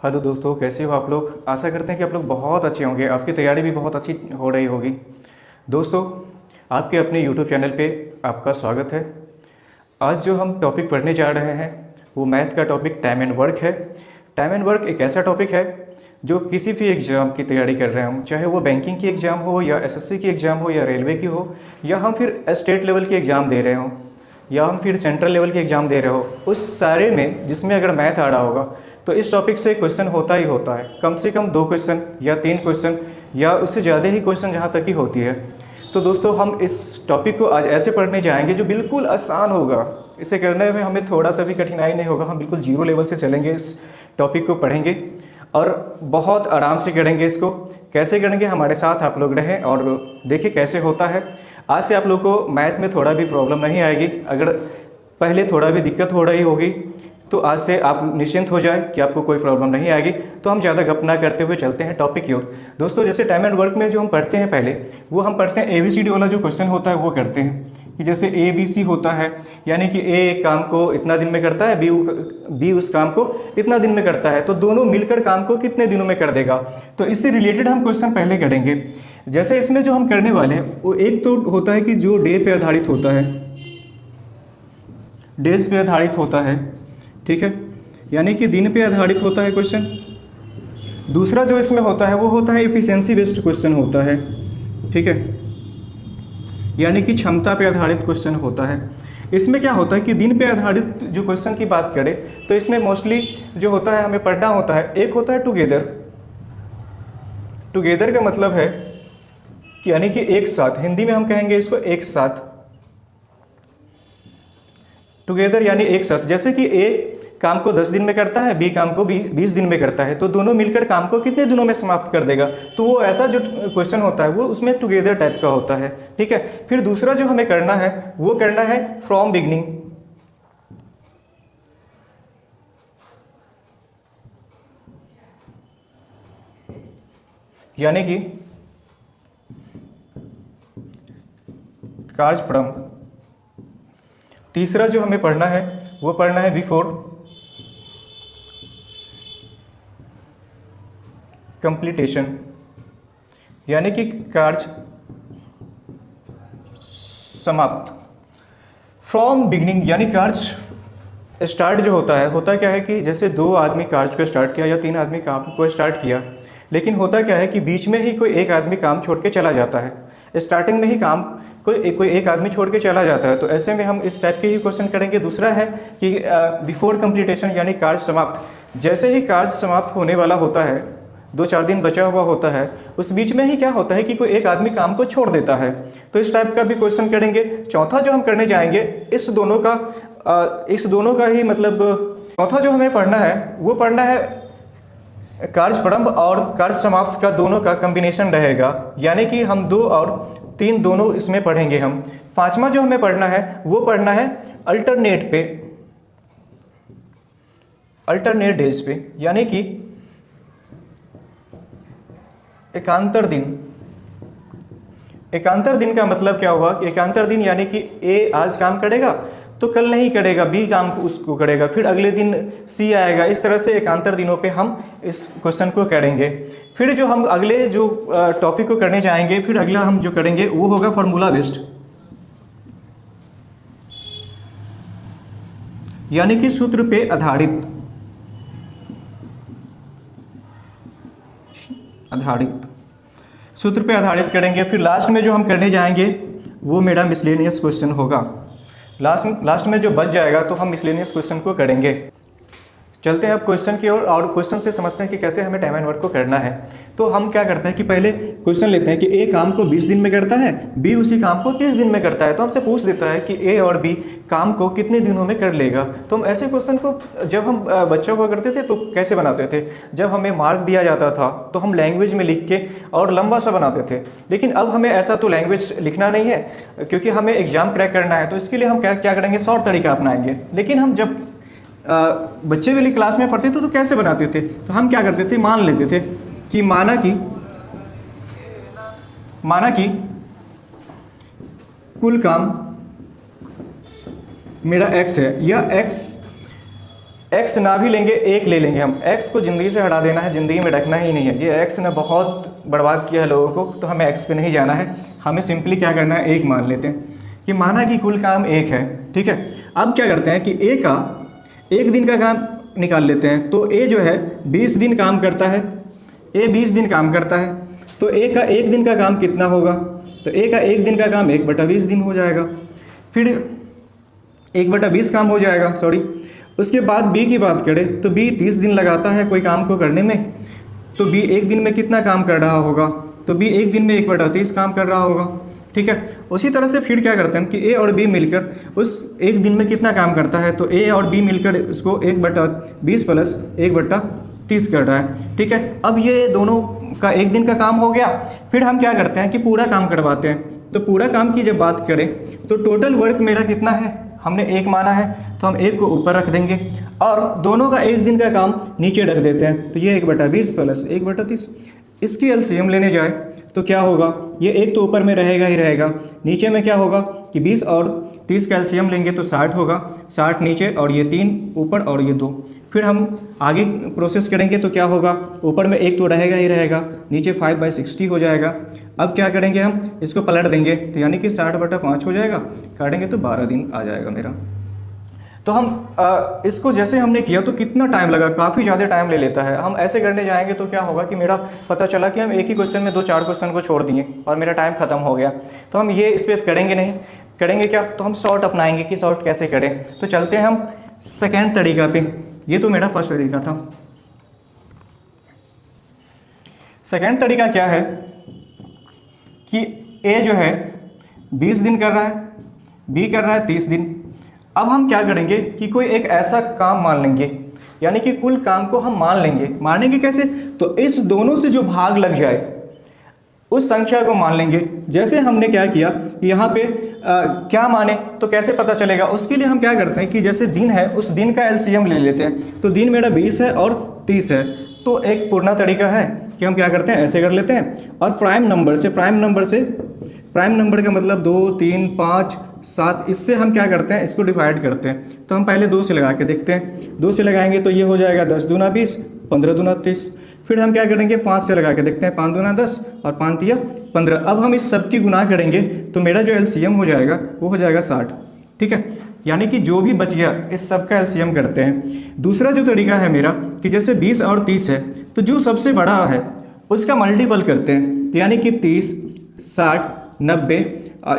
Hello दोस्तों, कैसे हो आप लोग। आशा करते हैं कि आप लोग बहुत अच्छे होंगे, आपकी तैयारी भी बहुत अच्छी हो रही होगी। दोस्तों, आपके अपने यूट्यूब चैनल पे आपका स्वागत है। आज जो हम टॉपिक पढ़ने जा रहे हैं वो मैथ का टॉपिक टाइम एंड वर्क है। टाइम एंड वर्क एक ऐसा टॉपिक है जो किसी भी एग्ज़ाम की तैयारी कर रहे हो, चाहे वो बैंकिंग की एग्ज़ाम हो या एसएससी की एग्ज़ाम हो या रेलवे की हो, या हम फिर स्टेट लेवल की एग्ज़ाम दे रहे हो या हम फिर सेंट्रल लेवल की एग्ज़ाम दे रहे हो, उस सारे में जिसमें अगर मैथ आ रहा होगा तो इस टॉपिक से क्वेश्चन होता ही होता है। कम से कम 2 क्वेश्चन या 3 क्वेश्चन या उससे ज़्यादा ही क्वेश्चन जहाँ तक ही होती है। तो दोस्तों, हम इस टॉपिक को आज ऐसे पढ़ने जाएंगे जो बिल्कुल आसान होगा। इसे करने में हमें थोड़ा सा भी कठिनाई नहीं होगा। हम बिल्कुल जीरो लेवल से चलेंगे, इस टॉपिक को पढ़ेंगे और बहुत आराम से करेंगे। इसको कैसे करेंगे, हमारे साथ आप लोग रहें और देखिए कैसे होता है। आज से आप लोग को मैथ में थोड़ा भी प्रॉब्लम नहीं आएगी। अगर पहले थोड़ा भी दिक्कत हो रही होगी तो आज से आप निश्चिंत हो जाए कि आपको कोई प्रॉब्लम नहीं आएगी। तो हम ज़्यादा गप ना करते हुए चलते हैं टॉपिक की ओर। दोस्तों, जैसे टाइम एंड वर्क में जो हम पढ़ते हैं पहले, वो हम पढ़ते हैं ABCD वाला जो क्वेश्चन होता है वो करते हैं कि जैसे ABC होता है, यानी कि A एक काम को इतना दिन में करता है, B उस काम को इतना दिन में करता है, तो दोनों मिलकर काम को कितने दिनों में कर देगा। तो इससे रिलेटेड हम क्वेश्चन पहले करेंगे। जैसे इसमें जो हम करने वाले हैं वो एक तो होता है कि जो डे पे आधारित होता है, डेज पे आधारित होता है, ठीक है, यानी कि दिन पे आधारित होता है क्वेश्चन। दूसरा जो इसमें होता है वो होता है एफिशिएंसी बेस्ड क्वेश्चन होता है, ठीक है, यानी कि क्षमता पे आधारित क्वेश्चन होता है। इसमें क्या होता है कि दिन पे आधारित जो क्वेश्चन की बात करें तो इसमें मोस्टली जो होता है हमें पढ़ना होता है, एक होता है टुगेदर। टुगेदर का मतलब है कि यानी कि एक साथ, हिंदी में हम कहेंगे इसको एक साथ। टुगेदर यानी एक साथ। जैसे कि A काम को 10 दिन में करता है, B काम को 20 दिन में करता है, तो दोनों मिलकर काम को कितने दिनों में समाप्त कर देगा। तो वो ऐसा जो क्वेश्चन होता है वो उसमें टुगेदर टाइप का होता है, ठीक है। फिर दूसरा जो हमें करना है वो करना है फ्रॉम बिगनिंग, यानी कि कार्य प्रारंभ। तीसरा जो हमें पढ़ना है वो पढ़ना है बिफोर कंप्लीटेशन, यानी कि कार्य समाप्त। फ्रॉम बिगिनिंग यानी कार्य स्टार्ट जो होता क्या है कि जैसे 2 आदमी कार्य को स्टार्ट किया या 3 आदमी काम को स्टार्ट किया, लेकिन होता क्या है कि बीच में ही कोई एक आदमी काम छोड़ के चला जाता है। स्टार्टिंग में ही काम कोई एक आदमी छोड़ के चला जाता है। तो ऐसे में हम इस टाइप के ही क्वेश्चन करेंगे। दूसरा है कि बिफोर कंप्लीटेशन यानी कार्य समाप्त। जैसे ही कार्य समाप्त होने वाला होता है, 2-4 दिन बचा हुआ होता है, उस बीच में ही क्या होता है कि कोई एक आदमी काम को छोड़ देता है, तो इस टाइप का भी क्वेश्चन करेंगे। चौथा जो हम करने जाएंगे इस दोनों का ही मतलब, चौथा जो हमें पढ़ना है वो पढ़ना है कार्य प्रारंभ और कार्य समाप्त का दोनों का कॉम्बिनेशन रहेगा, यानी कि हम 2 और 3 दोनों इसमें पढ़ेंगे हम। पांचवा जो हमें पढ़ना है वो पढ़ना है अल्टरनेट डेज पे, यानी कि एकांतर दिन। एकांतर दिन का मतलब क्या हुआ कि एकांतर दिन यानी कि A आज काम करेगा तो कल नहीं करेगा, B काम उसको करेगा, फिर अगले दिन C आएगा। इस तरह से एकांतर दिनों पे हम इस क्वेश्चन को करेंगे। फिर जो हम अगले जो टॉपिक को करने जाएंगे, फिर अगला हम जो करेंगे वो होगा फार्मूला बेस्ड, यानी कि सूत्र पे आधारित। सूत्र पे आधारित करेंगे। फिर लास्ट में जो हम करने जाएंगे वो मेरा मिसलेनियस क्वेश्चन होगा। लास्ट में जो बच जाएगा तो हम मिसलेनियस क्वेश्चन को करेंगे। चलते हैं अब क्वेश्चन की ओर और क्वेश्चन से समझते हैं कि कैसे हमें टाइम एंड वर्क को करना है। तो हम क्या करते हैं कि पहले क्वेश्चन लेते हैं कि A काम को 20 दिन में करता है, B उसी काम को 30 दिन में करता है। तो हमसे पूछ देता है कि A और B काम को कितने दिनों में कर लेगा। तो हम ऐसे क्वेश्चन को जब हम बच्चों हुआ करते थे तो कैसे बनाते थे, जब हमें मार्क दिया जाता था तो हम लैंग्वेज में लिख के और लंबा सा बनाते थे। लेकिन अब हमें ऐसा तो लैंग्वेज लिखना नहीं है, क्योंकि हमें एग्जाम क्रैक करना है। तो इसके लिए हम क्या करेंगे, शॉर्ट तरीका अपनाएंगे। लेकिन हम जब बच्चे वाली क्लास में पढ़ते थे तो कैसे बनाते थे, तो हम क्या करते थे, मान लेते थे कि माना कि कुल काम मेरा x है, यह x ना भी लेंगे, एक ले लेंगे हम। x को ज़िंदगी से हटा देना है, ज़िंदगी में रखना ही नहीं है। ये x ने बहुत बर्बाद किया है लोगों को, तो हमें x पे नहीं जाना है। हमें सिंपली क्या करना है, एक मान लेते हैं कि माना कि कुल काम एक है, ठीक है। अब क्या करते हैं कि a का एक दिन का काम निकाल लेते हैं। तो a जो है 20 दिन काम करता है, a 20 दिन काम करता है, तो a का एक दिन का काम कितना होगा, तो a का एक दिन का काम 1/20 दिन हो जाएगा। फिर 1/20 काम हो जाएगा, सॉरी। उसके बाद b की बात करें तो b 30 दिन लगाता है कोई काम को करने में, तो b एक दिन में कितना काम कर रहा होगा, तो b एक दिन में 1/30 काम कर रहा होगा, ठीक है। उसी तरह से फिर क्या करते हैं कि a और b मिलकर उस एक दिन में कितना काम करता है, तो a और b मिलकर इसको 1/20 प्लस 1/30 कर रहा है, ठीक है। अब ये दोनों का एक दिन का काम हो गया। फिर हम क्या करते हैं कि पूरा काम करवाते हैं। तो पूरा काम की जब बात करें तो टोटल वर्क मेरा कितना है, हमने एक माना है, तो हम एक को ऊपर रख देंगे और दोनों का एक दिन का काम नीचे रख देते हैं। तो ये 1/20 प्लस 1/30, इसकी एलसीएम लेने जाए तो क्या होगा, ये एक तो ऊपर में रहेगा ही रहेगा, नीचे में क्या होगा कि 20 और 30 का एलसीएम लेंगे तो 60 होगा, 60 नीचे और ये 3 ऊपर और ये 2। फिर हम आगे प्रोसेस करेंगे तो क्या होगा, ऊपर में एक तो रहेगा ही रहेगा, नीचे 5/60 हो जाएगा। अब क्या करेंगे, हम इसको पलट देंगे तो यानी कि 60/5 हो जाएगा, काटेंगे तो 12 दिन आ जाएगा मेरा। तो हम इसको जैसे हमने किया तो कितना टाइम लगा, काफ़ी ज़्यादा टाइम ले लेता है। हम ऐसे करने जाएंगे तो क्या होगा कि मेरा पता चला कि हम एक ही क्वेश्चन में 2-4 क्वेश्चन को छोड़ दिए और मेरा टाइम ख़त्म हो गया। तो हम ये इस पर करेंगे नहीं, करेंगे क्या, तो हम शॉर्ट अपनाएंगे कि शॉर्ट कैसे करें। तो चलते हैं हम सेकेंड तरीका पे। ये तो मेरा फर्स्ट तरीका था। सेकेंड तरीका क्या है कि ए जो है 20 दिन कर रहा है, बी कर रहा है 30 दिन। अब हम क्या करेंगे कि कोई एक ऐसा काम मान लेंगे, यानी कि कुल काम को हम मान लेंगे। मानेंगे कैसे, तो इस दोनों से जो भाग लग जाए उस संख्या को मान लेंगे। जैसे हमने क्या किया कि यहाँ पे क्या माने तो कैसे पता चलेगा, उसके लिए हम क्या करते हैं कि जैसे दिन है उस दिन का एलसीएम ले लेते हैं। तो दिन मेरा 20 है और 30 है, तो एक पूर्ण तरीका है कि हम क्या करते हैं, ऐसे कर लेते हैं और प्राइम नंबर का मतलब 2, 3, 5, 7, इससे हम क्या करते हैं, इसको डिवाइड करते हैं। तो हम पहले 2 से लगा के देखते हैं, 2 से लगाएंगे तो ये हो जाएगा 10 दूना 20, 15 दूना 30। फिर हम क्या करेंगे, 5 से लगा के देखते हैं, 5 दूना 10 और 5 तिया 15। अब हम इस सब की गुना करेंगे तो मेरा जो एलसीएम हो जाएगा वो हो जाएगा 60, ठीक है। यानी कि जो भी बच गया इस सब का एलसीएम करते हैं। दूसरा जो तरीका है मेरा कि जैसे 20 और 30 है, तो जो सबसे बड़ा है उसका मल्टीपल करते हैं, तो यानी कि 30, 60, 90।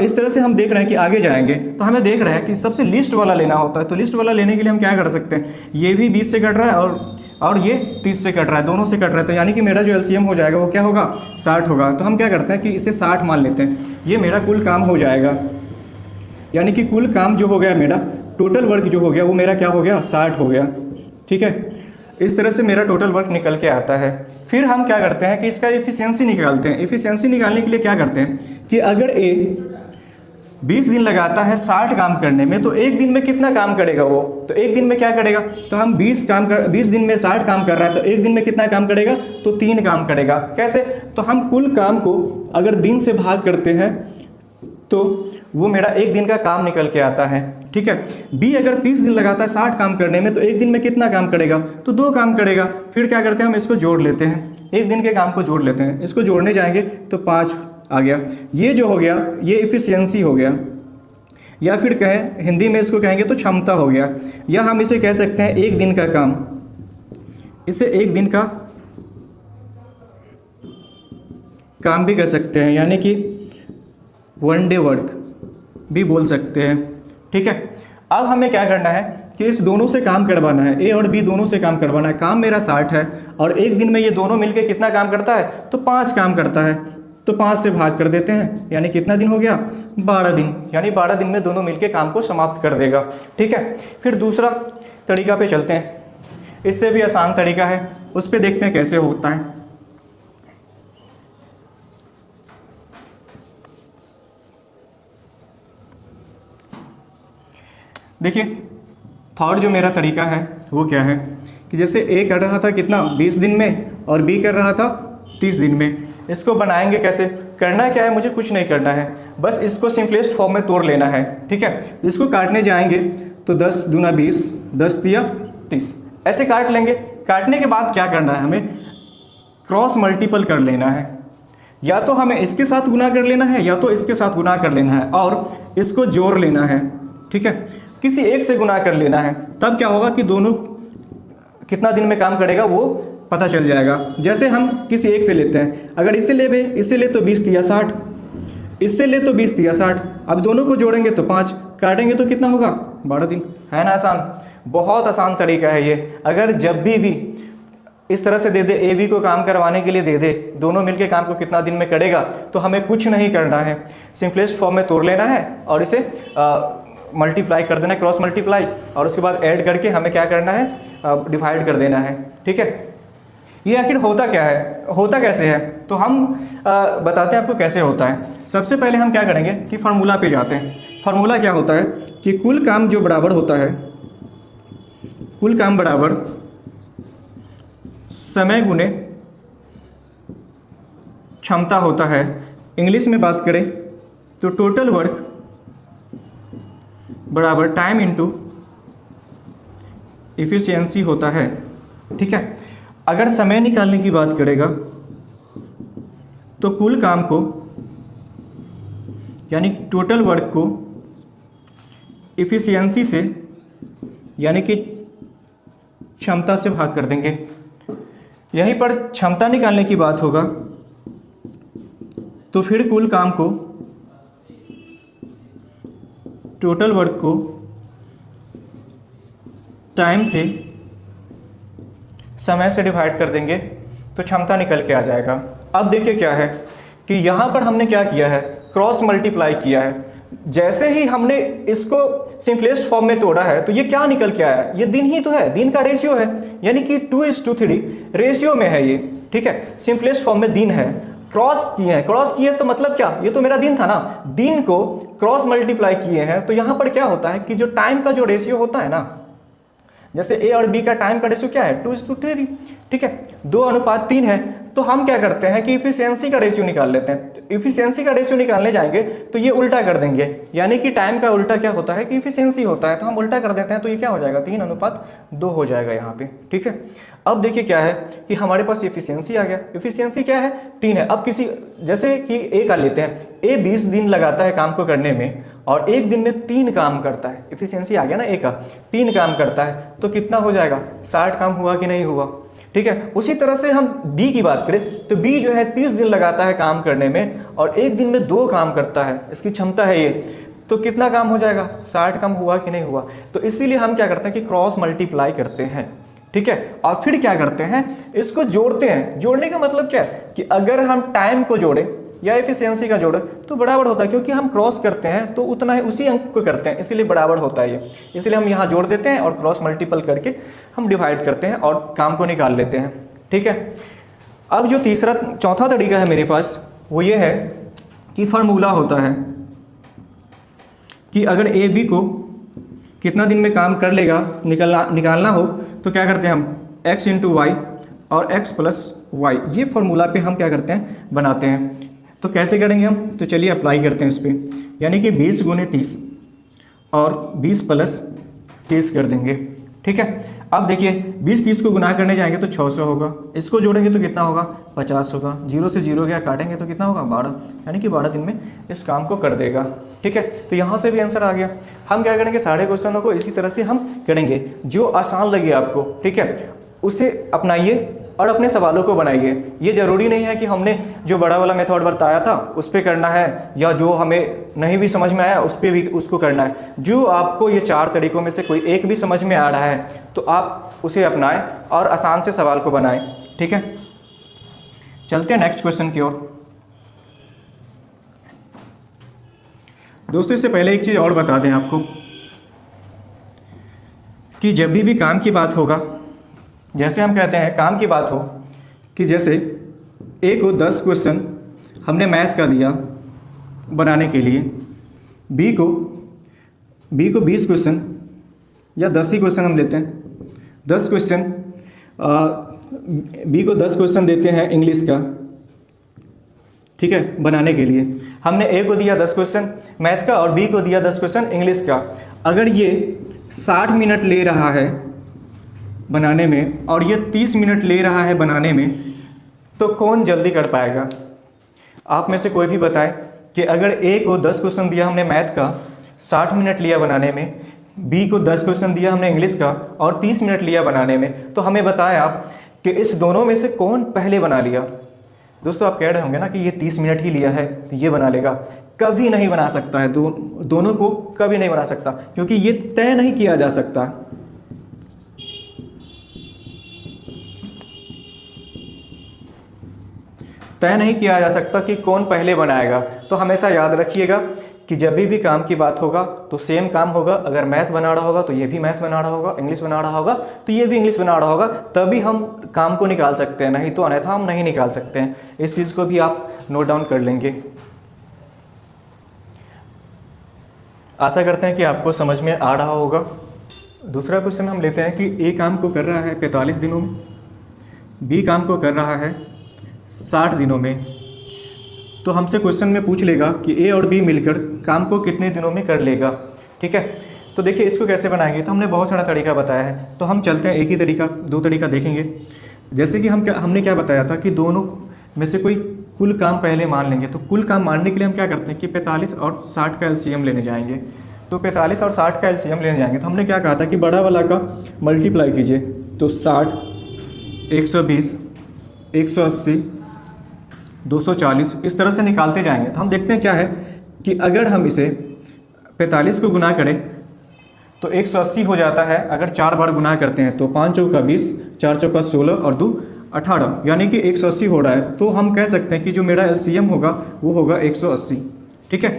इस तरह से हम देख रहे हैं कि आगे जाएंगे तो हमें देख रहे हैं कि सबसे लिस्ट वाला लेना होता है। तो लिस्ट वाला लेने के लिए हम क्या कर सकते हैं, ये भी 20 से कट रहा है और ये 30 से कट रहा है, दोनों से कट रहा है, तो यानी कि मेरा जो एलसीएम हो जाएगा वो क्या होगा, 60 होगा। तो हम क्या करते हैं कि इसे 60 मान लेते हैं, ये मेरा कुल काम हो जाएगा। यानी कि कुल काम जो हो गया मेरा, टोटल वर्क जो हो गया वो मेरा क्या हो गया, 60 हो गया, ठीक है। इस तरह से मेरा टोटल वर्क निकल के आता है। फिर हम क्या करते हैं कि इसका एफिशिएंसी निकालते हैं। एफिशिएंसी निकालने के लिए क्या करते हैं कि अगर ए 20 दिन लगाता है 60 काम करने में, तो एक दिन में कितना काम करेगा वो, तो एक दिन में क्या करेगा, तो हम 20 दिन में 60 काम कर रहा है, तो एक दिन में कितना काम करेगा, तो 3 काम करेगा। कैसे, तो हम कुल काम को अगर दिन से भाग करते हैं तो वो मेरा एक दिन का काम निकल के आता है, ठीक है। बी अगर 30 दिन लगाता है 60 काम करने में, तो एक दिन में कितना काम करेगा, तो 2 काम करेगा। फिर क्या करते हैं, हम इसको जोड़ लेते हैं, एक दिन के काम को जोड़ लेते हैं। इसको जोड़ने जाएंगे तो 5 आ गया। ये जो हो गया ये एफिशिएंसी हो गया, या फिर कहें हिंदी में इसको कहेंगे तो क्षमता हो गया, या हम इसे कह सकते हैं एक दिन का काम। इसे एक दिन का काम भी कह सकते हैं, यानी कि 1 डे वर्क भी बोल सकते हैं, ठीक है। अब हमें क्या करना है कि इस दोनों से काम करवाना है, ए और बी दोनों से काम करवाना है। काम मेरा 60 है और एक दिन में ये दोनों मिलके कितना काम करता है, तो 5 काम करता है। तो 5 से भाग कर देते हैं, यानी कितना दिन हो गया, 12 दिन। यानी 12 दिन में दोनों मिलके काम को समाप्त कर देगा, ठीक है। फिर दूसरा तरीका पे चलते हैं, इससे भी आसान तरीका है, उस पर देखते हैं कैसे होता है। देखिए थर्ड जो मेरा तरीका है वो क्या है कि जैसे ए कर रहा था कितना 20 दिन में और बी कर रहा था 30 दिन में। इसको बनाएंगे कैसे, करना क्या है, मुझे कुछ नहीं करना है, बस इसको सिंपलेस्ट फॉर्म में तोड़ लेना है, ठीक है। इसको काटने जाएंगे तो 10 दूना 20, 10 तिया 30 ऐसे काट लेंगे। काटने के बाद क्या करना है, हमें क्रॉस मल्टीपल कर लेना है। या तो हमें इसके साथ गुना कर लेना है या तो इसके साथ गुना कर लेना है और इसको जोड़ लेना है। ठीक है, किसी एक से गुना कर लेना है, तब क्या होगा कि दोनों कितना दिन में काम करेगा वो पता चल जाएगा। जैसे हम किसी एक से लेते हैं, अगर इससे ले तो 20 दिया 60, इससे ले तो 20 दिया 60, अब दोनों को जोड़ेंगे तो 5, काटेंगे तो कितना होगा 12 दिन। है ना आसान, बहुत आसान तरीका है ये। अगर जब भी इस तरह से दे दे, ए बी को काम करवाने के लिए दे दे, दोनों मिलके काम को कितना दिन में करेगा, तो हमें कुछ नहीं करना है, सिंपलेस्ट फॉर्म में तोड़ लेना है और इसे मल्टीप्लाई कर देना है, क्रॉस मल्टीप्लाई, और उसके बाद ऐड करके हमें क्या करना है, डिवाइड कर देना है। ठीक है, ये आखिर होता क्या है, होता कैसे है, तो हम बताते हैं आपको कैसे होता है। सबसे पहले हम क्या करेंगे कि फार्मूला पे जाते हैं। फार्मूला क्या होता है कि कुल काम जो बराबर होता है, कुल काम बराबर समय गुने क्षमता होता है। इंग्लिश में बात करें तो टोटल वर्क बराबर टाइम इनटू इफिशियंसी होता है। ठीक है, अगर समय निकालने की बात करेगा तो कुल काम को यानी टोटल वर्क को इफिशियंसी से यानी कि क्षमता से भाग कर देंगे। यहीं पर क्षमता निकालने की बात होगा तो फिर कुल काम को टोटल वर्क को टाइम से समय से डिवाइड कर देंगे तो क्षमता निकल के आ जाएगा। अब देखिए क्या है कि यहाँ पर हमने क्या किया है, क्रॉस मल्टीप्लाई किया है। जैसे ही हमने इसको सिंपलेस्ट फॉर्म में तोड़ा है तो ये क्या निकल के आया, ये दिन ही तो है, दिन का रेशियो है, यानी कि 2:3 रेशियो में है ये। ठीक है, सिंपलेस्ट फॉर्म में दिन है, क्रॉस किए हैं, क्रॉस किए तो मतलब क्या, ये तो मेरा दिन था ना, दिन को क्रॉस मल्टीप्लाई किए हैं। तो यहाँ पर क्या होता है कि जो टाइम का जो रेशियो होता है ना, जैसे ए और बी का टाइम का रेशियो क्या है 2:3। ठीक है, 2:3 है, तो हम क्या करते हैं कि इफिशियंसी का रेशियो निकाल लेते हैं। तो इफिशियंसी का रेशियो निकालने जाएंगे तो ये उल्टा कर देंगे, यानी कि टाइम का उल्टा क्या होता है कि इफिशियंसी होता है, तो हम उल्टा कर देते हैं, तो ये क्या हो जाएगा 3:2 हो जाएगा यहाँ पे। ठीक है, अब देखिए क्या है कि हमारे पास इफिशियंसी आ गया। इफिशियंसी क्या है 3 है। अब किसी जैसे कि ए का लेते हैं, ए 20 दिन लगाता है काम को करने में और एक दिन में 3 काम करता है, इफिशियंसी आ गया ना ए का, 3 काम करता है, तो कितना हो जाएगा 60 काम हुआ कि नहीं हुआ। ठीक है, उसी तरह से हम बी की बात करें तो बी जो है 30 दिन लगाता है काम करने में और एक दिन में 2 काम करता है, इसकी क्षमता है ये, तो कितना काम हो जाएगा 60 काम हुआ कि नहीं हुआ। तो इसीलिए हम क्या करते हैं कि क्रॉस मल्टीप्लाई करते हैं। ठीक है, और फिर क्या करते हैं, इसको जोड़ते हैं। जोड़ने का मतलब क्या है कि अगर हम टाइम को जोड़ें या एफिशिएंसी का जोड़ें तो बराबर होता है, क्योंकि हम क्रॉस करते हैं तो उतना ही उसी अंक को करते हैं, इसीलिए बराबर होता है ये। इसलिए हम यहाँ जोड़ देते हैं और क्रॉस मल्टीपल करके हम डिवाइड करते हैं और काम को निकाल लेते हैं। ठीक है, अब जो चौथा तरीका है मेरे पास वो ये है कि फार्मूला होता है कि अगर ए बी को कितना दिन में काम कर लेगा निकालना हो तो क्या करते हैं हम x इंटू वाई और x प्लस वाई, ये फार्मूला पे हम क्या करते हैं बनाते हैं। तो कैसे करेंगे हम, तो चलिए अप्लाई करते हैं इस पर, यानी कि 20 × 30 और 20 + 30 कर देंगे। ठीक है, अब देखिए 20-30 को गुना करने जाएंगे तो 600 होगा, इसको जोड़ेंगे तो कितना होगा 50 होगा, 0 से 0 क्या काटेंगे तो कितना होगा 12, यानी कि 12 दिन में इस काम को कर देगा। ठीक है, तो यहाँ से भी आंसर आ गया। हम क्या करेंगे, सारे क्वेश्चनों को इसी तरह से हम करेंगे, जो आसान लगे आपको। ठीक है, उसे अपनाइए और अपने सवालों को बनाइए। ये ज़रूरी नहीं है कि हमने जो बड़ा वाला मेथड बताया था उस पर करना है, या जो हमें नहीं भी समझ में आया उस पर भी उसको करना है। जो आपको ये 4 तरीकों में से कोई एक भी समझ में आ रहा है तो आप उसे अपनाएं और आसान से सवाल को बनाएं। ठीक है, चलते हैं नेक्स्ट क्वेश्चन की ओर। दोस्तों, इससे पहले एक चीज़ और बता दें आपको कि जब भी काम की बात होगा, जैसे हम कहते हैं काम की बात हो कि जैसे ए को 10 क्वेश्चन हमने मैथ का दिया बनाने के लिए, बी को 20 क्वेश्चन या 10 ही क्वेश्चन हम लेते हैं, 10 क्वेश्चन, बी को 10 क्वेश्चन देते हैं इंग्लिश का। ठीक है, बनाने के लिए हमने ए को दिया 10 क्वेश्चन मैथ का और बी को दिया 10 क्वेश्चन इंग्लिश का। अगर ये 60 मिनट ले रहा है बनाने में और ये 30 मिनट ले रहा है बनाने में, तो कौन जल्दी कर पाएगा? आप में से कोई भी बताए कि अगर ए को 10 क्वेश्चन दिया हमने मैथ का, 60 मिनट लिया बनाने में, बी को 10 क्वेश्चन दिया हमने इंग्लिश का और 30 मिनट लिया बनाने में, तो हमें बताएं आप कि इस दोनों में से कौन पहले बना लिया? दोस्तों आप कह रहे होंगे ना कि ये 30 मिनट ही लिया है तो ये बना लेगा। कभी नहीं बना सकता है, दोनों को कभी नहीं बना सकता, क्योंकि ये तय नहीं किया जा सकता। तय नहीं किया जा सकता कि कौन पहले बनाएगा। तो हमेशा याद रखिएगा कि जब भी काम की बात होगा तो सेम काम होगा। अगर मैथ बना रहा होगा तो ये भी मैथ बना रहा होगा, इंग्लिश बना रहा होगा तो ये भी इंग्लिश बना रहा होगा, तभी हम काम को निकाल सकते हैं, नहीं तो अन्यथा हम नहीं निकाल सकते हैं। इस चीज़ को भी आप नोट डाउन कर लेंगे। आशा करते हैं कि आपको समझ में आ रहा होगा। दूसरा क्वेश्चन हम लेते हैं कि ए काम को कर रहा है 45 दिनों में, बी काम को कर रहा है 60 दिनों में। तो हमसे क्वेश्चन में पूछ लेगा कि ए और बी मिलकर काम को कितने दिनों में कर लेगा। ठीक है, तो देखिए इसको कैसे बनाएंगे। तो हमने बहुत सारा तरीका बताया है, तो हम चलते हैं एक ही तरीका, दो तरीका देखेंगे। जैसे कि हमने क्या बताया था कि दोनों में से कोई कुल काम पहले मान लेंगे। तो कुल काम मानने के लिए हम क्या करते हैं कि 45 और 60 का एलसीएम लेने जाएंगे। तो 45 और 60 का एलसीएम लेने जाएंगे तो हमने क्या कहा था कि बड़ा वाला का मल्टीप्लाई कीजिए। तो 60, 120, 180, 240 इस तरह से निकालते जाएंगे। तो हम देखते हैं क्या है कि अगर हम इसे 45 को गुना करें तो 180 हो जाता है। अगर 4 बार गुना करते हैं तो 5 चौका 20, 4 चौका 16 और 2 18, यानी कि 180 हो रहा है। तो हम कह सकते हैं कि जो मेरा एलसीएम होगा वो होगा 180। ठीक है,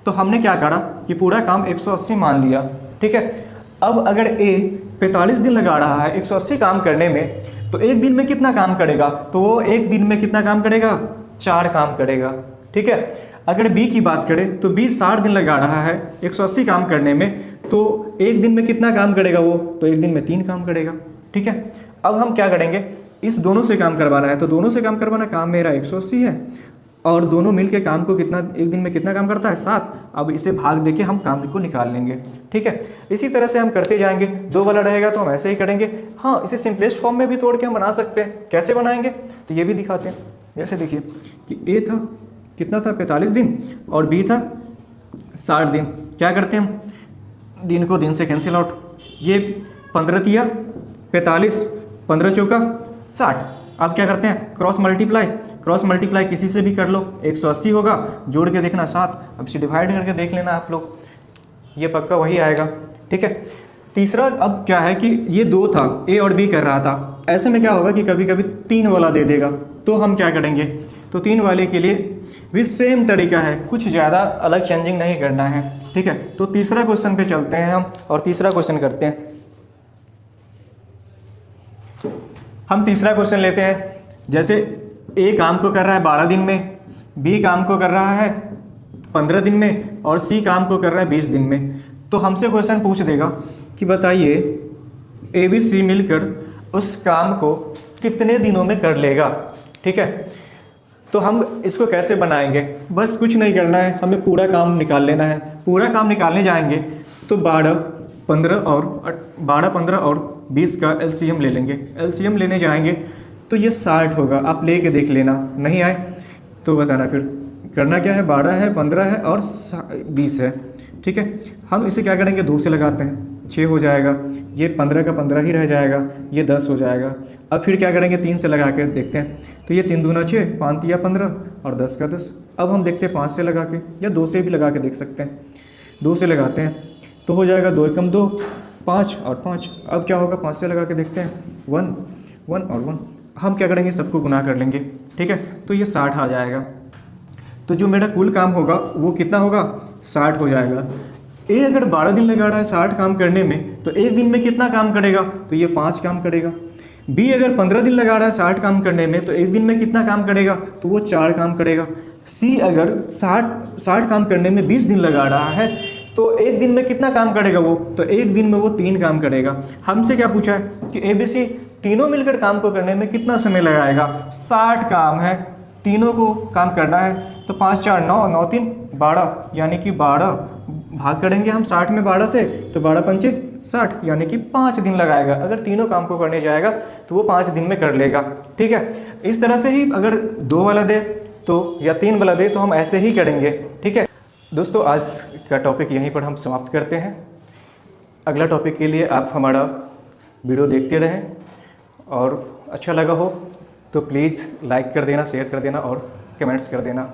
तो हमने क्या करा कि पूरा काम 180 मान लिया। ठीक है, अब अगर ए 45 दिन लगा रहा है 180 काम करने में, तो एक दिन में कितना काम करेगा? तो वो एक दिन में कितना काम करेगा? 4 काम करेगा। ठीक है, अगर बी की बात करें तो बी 60 दिन लगा रहा है 180 काम करने में, तो एक दिन में कितना काम करेगा वो? तो एक दिन में 3 काम करेगा। ठीक है, अब हम क्या करेंगे, इस दोनों से काम करवाना है। तो दोनों से काम करवाना, काम मेरा 180 है और दोनों मिलके काम को कितना, एक दिन में कितना काम करता है? 7। अब इसे भाग देके हम काम को निकाल लेंगे। ठीक है, इसी तरह से हम करते जाएंगे। 2 वाला रहेगा तो हम ऐसे ही करेंगे। हाँ, इसे सिंपलेस्ट फॉर्म में भी तोड़ के हम बना सकते हैं। कैसे बनाएंगे तो ये भी दिखाते हैं। जैसे देखिए कि ए था कितना था 45 दिन और बी था 60 दिन। क्या करते हैं हम, दिन को दिन से कैंसिल आउट। ये 15 दिया 45, 15 चौका 60। अब क्या करते हैं, क्रॉस मल्टीप्लाई किसी से भी कर लो, 180 होगा, जोड़ के देखना 7। अब इसे डिवाइड करके देख लेना आप लोग, ये पक्का वही आएगा। ठीक है, तीसरा अब क्या है कि ये 2 था, ए और बी कर रहा था। ऐसे में क्या होगा कि कभी कभी 3 वाला दे देगा, तो हम क्या करेंगे, तो 3 वाले के लिए भी सेम तरीका है, कुछ ज़्यादा अलग चेंजिंग नहीं करना है। ठीक है, तो तीसरा क्वेश्चन पे चलते हैं हम और तीसरा क्वेश्चन करते हैं। हम तीसरा क्वेश्चन लेते हैं। जैसे ए काम को कर रहा है 12 दिन में, बी काम को कर रहा है 15 दिन में और सी काम को कर रहा है 20 दिन में। तो हमसे क्वेश्चन पूछ देगा कि बताइए ए बी सी मिलकर उस काम को कितने दिनों में कर लेगा। ठीक है, तो हम इसको कैसे बनाएंगे, बस कुछ नहीं करना है, हमें पूरा काम निकाल लेना है। पूरा काम निकालने जाएंगे तो 12, 15 और 20 का एलसीएम ले लेंगे। एलसीएम लेने जाएंगे तो ये 60 होगा। आप लेके देख लेना, नहीं आए तो बताना। फिर करना क्या है, 12 है, 15 है और 20 है। ठीक है, हम इसे क्या करेंगे, 2 से लगाते हैं, 6 हो जाएगा। ये 15 का 15 ही रह जाएगा, ये 10 हो जाएगा। अब फिर क्या करेंगे, 3 से लगा के देखते हैं। तो ये 3 दूना 6, 5 तिया 15 और 10 का 10। अब हम देखते हैं 5 से लगा के, या 2 से भी लगा के देख सकते हैं। 2 से लगाते हैं तो हो जाएगा 2 एकम 2, 5 और 5। अब क्या होगा, 5 से लगा के देखते हैं, 1, 1 और 1। हम क्या करेंगे, सबको गुना कर लेंगे। ठीक है, तो ये 60 आ जाएगा। तो जो मेरा कुल काम होगा वो कितना होगा, 60 हो जाएगा। ए अगर 12 दिन लगा रहा है 60 काम करने में, तो एक दिन में कितना काम करेगा, तो ये 5 काम करेगा। बी अगर 15 दिन लगा रहा है 60 काम करने में, तो एक दिन में कितना काम करेगा, तो वो 4 काम करेगा। सी अगर 60 काम करने में 20 दिन लगा रहा है, तो एक दिन में कितना काम करेगा वो, तो एक दिन में वो 3 काम करेगा। हमसे क्या पूछा है कि ए बी सी तीनों मिलकर काम को करने में कितना समय लगाएगा, 60 काम है, तीनों को काम करना है। तो 5 4 9, 9 3 12, यानी कि 12 भाग करेंगे हम 60 में 12 से, तो 12 पंचे 60 यानी कि 5 दिन लगाएगा। अगर तीनों काम को करने जाएगा तो वो 5 दिन में कर लेगा। ठीक है, इस तरह से ही अगर 2 वाला दे तो या 3 वाला दे तो हम ऐसे ही करेंगे। ठीक है दोस्तों, आज का टॉपिक यहीं पर हम समाप्त करते हैं। अगला टॉपिक के लिए आप हमारा वीडियो देखते रहें और अच्छा लगा हो तो प्लीज़ लाइक कर देना, शेयर कर देना और कमेंट्स कर देना।